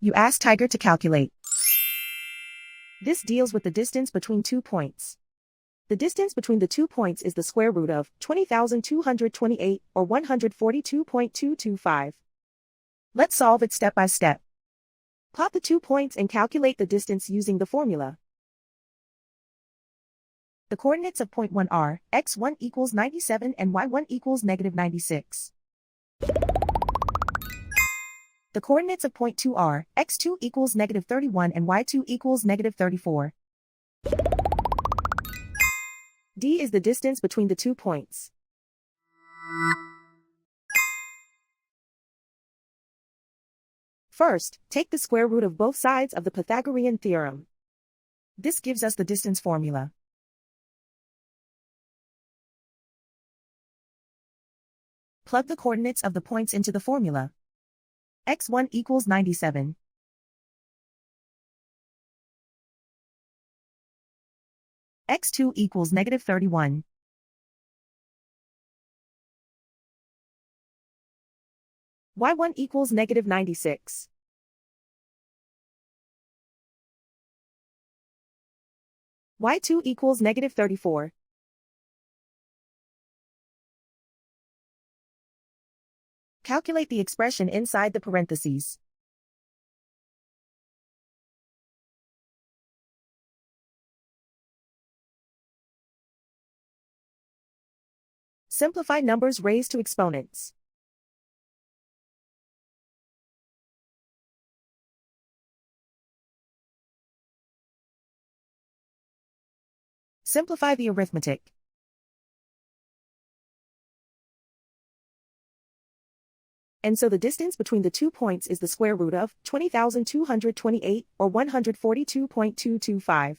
You ask Tiger to calculate. This deals with the distance between 2 points. The distance between the 2 points is the square root of 20,228 or 142.225. Let's solve it step by step. Plot the 2 points and calculate the distance using the formula. The coordinates of point 1 are x1 equals 97 and y1 equals negative 96. The coordinates of point 2 are x2 equals negative 31 and y2 equals negative 34. D is the distance between the 2 points. First, take the square root of both sides of the Pythagorean theorem. This gives us the distance formula. Plug the coordinates of the points into the formula. x1 equals 97. x2 equals negative 31. y1 equals negative 96. y2 equals negative 34. Calculate the expression inside the parentheses. Simplify numbers raised to exponents. Simplify the arithmetic. And so the distance between the 2 points is the square root of 20,228 or 142.225.